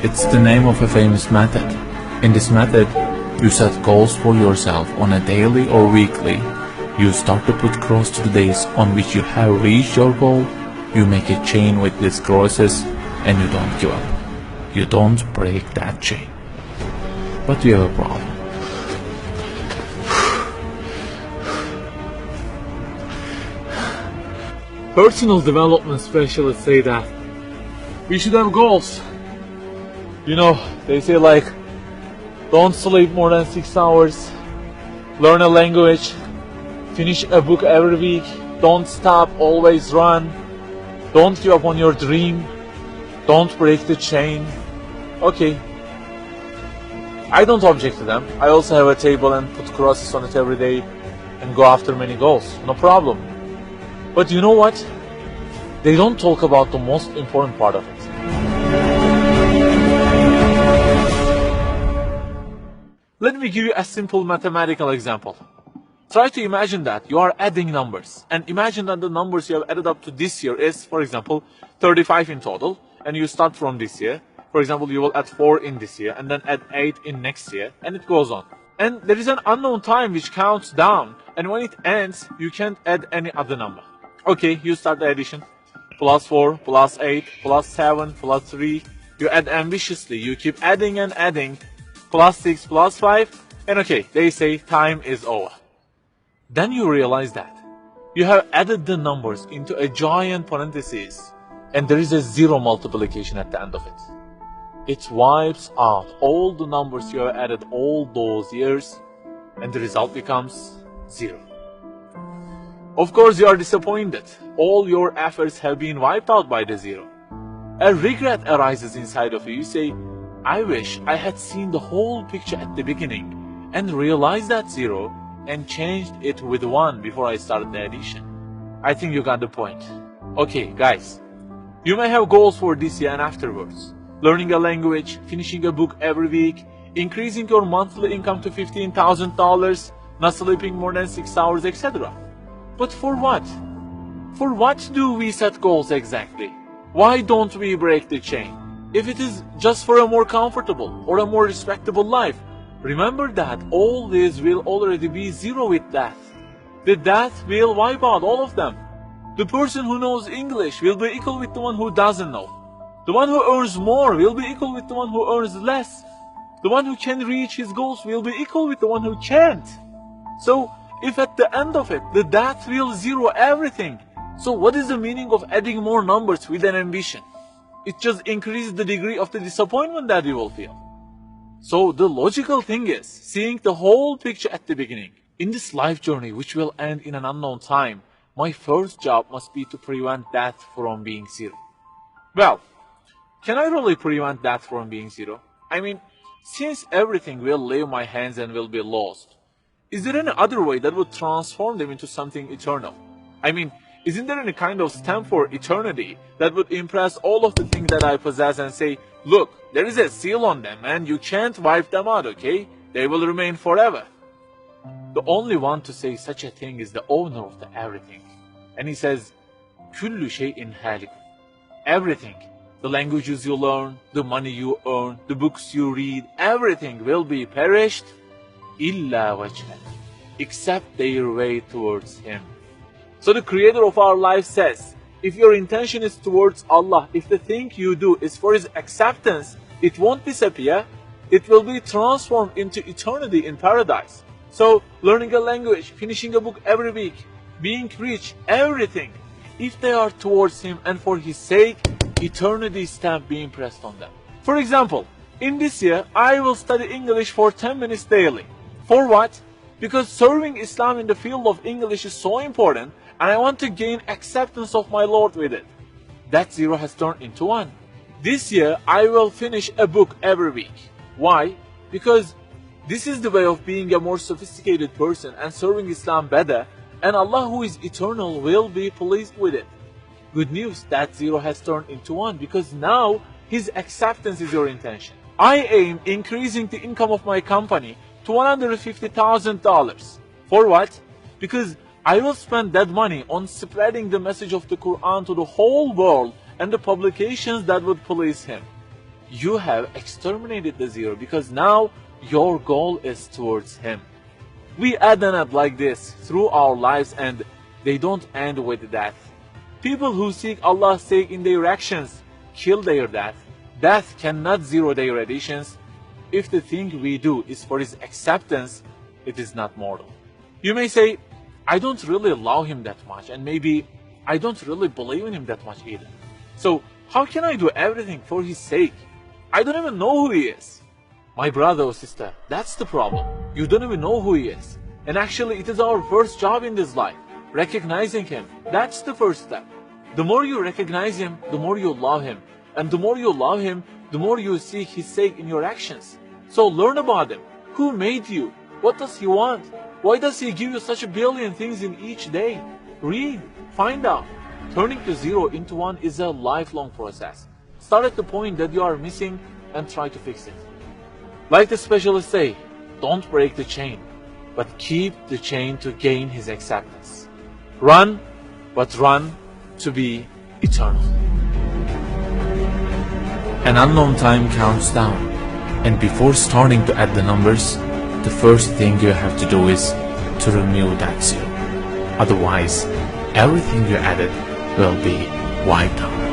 It's the name of a famous method. In this method, you set goals for yourself on a daily or weekly. You start to put cross to the days on which you have reached your goal. You make a chain with these crosses and you don't give up. You don't break that chain. But you have a problem. Personal development specialists say that we should have goals. You know, they say like, don't sleep more than 6 hours, learn a language, finish a book every week, don't stop, always run, don't give up on your dream, don't break the chain. Okay, I don't object to them. I also have a table and put crosses on it every day and go after many goals, no problem. But you know what? They don't talk about the most important part of it. Let me give you a simple mathematical example. Try to imagine that you are adding numbers, and imagine that the numbers you have added up to this year is, for example, 35 in total, and you start from this year. For example, you will add 4 in this year, and then add 8 in next year, and it goes on. And there is an unknown time which counts down, and when it ends, you can't add any other number. Okay, you start the addition. Plus 4, plus 8, plus 7, plus 3. You add ambitiously, you keep adding and adding. Plus 6, plus 5, and okay, they say time is over. Then you realize that you have added the numbers into a giant parenthesis, and there is a zero multiplication at the end of it. It wipes out all the numbers you have added all those years, and the result becomes 0. Of course, you are disappointed. All your efforts have been wiped out by the 0. A regret arises inside of you. You say, I wish I had seen the whole picture at the beginning and realized that 0 and changed it with 1 before I started the addition. I think you got the point. Okay, guys, you may have goals for this year and afterwards. Learning a language, finishing a book every week, increasing your monthly income to $15,000, not sleeping more than 6 hours, etc. But for what? For what do we set goals exactly? Why don't we break the chain? If it is just for a more comfortable or a more respectable life, remember that all this will already be 0 with death. The death will wipe out all of them. The person who knows English will be equal with the one who doesn't know. The one who earns more will be equal with the one who earns less. The one who can reach his goals will be equal with the one who can't. So, if at the end of it, the death will 0 everything, so what is the meaning of adding more numbers with an ambition? It just increases the degree of the disappointment that you will feel. So the logical thing is, seeing the whole picture at the beginning. In this life journey, which will end in an unknown time, my first job must be to prevent death from being 0. Well, can I really prevent death from being 0? I mean, since everything will leave my hands and will be lost, is there any other way that would transform them into something eternal? I mean, isn't there any kind of stamp for eternity that would impress all of the things that I possess and say, look, there is a seal on them and you can't wipe them out, okay? They will remain forever. The only one to say such a thing is the owner of the everything. And he says, كُلُّ شَيْءٍ هَالِكٌ. Everything, the languages you learn, the money you earn, the books you read, everything will be perished, إِلَّا وَجْهَهُ, except their way towards Him. So the creator of our life says, if your intention is towards Allah, if the thing you do is for His acceptance, it won't disappear, it will be transformed into eternity in paradise. So learning a language, finishing a book every week, being rich, everything, if they are towards Him and for His sake, eternity stamp being pressed on them. For example, in this year, I will study English for 10 minutes daily. For what? Because serving Islam in the field of English is so important, and I want to gain acceptance of my Lord with it. That 0 has turned into 1. This year, I will finish a book every week. Why? Because this is the way of being a more sophisticated person and serving Islam better, and Allah who is eternal will be pleased with it. Good news, that 0 has turned into 1 because now His acceptance is your intention. I aim increasing the income of my company to $150,000. For what? Because I will spend that money on spreading the message of the Quran to the whole world and the publications that would please Him. you have exterminated the zero because now your goal is towards him. We add and add like this through our lives, and they don't end with death. People who seek Allah's sake in their actions kill their death. Death cannot zero their additions. If the thing we do is for his acceptance, it is not mortal. You may say, I don't really love him that much, and maybe I don't really believe in him that much either. So how can I do everything for his sake? I don't even know who he is. My brother or sister, that's the problem. You don't even know who he is. And actually it is our first job in this life, recognizing him. That's the first step. The more you recognize him, the more you love him. And the more you love him, the more you seek his sake in your actions. So learn about him. Who made you? What does he want? Why does he give you such a billion things in each day? Read, find out. Turning the zero into one is a lifelong process. Start at the point that you are missing and try to fix it. Like the specialists say, don't break the chain, but keep the chain to gain his acceptance. Run, but run to be eternal. An unknown time counts down, and before starting to add the numbers, the first thing you have to do is to remove that zero. Otherwise, everything you added will be wiped out.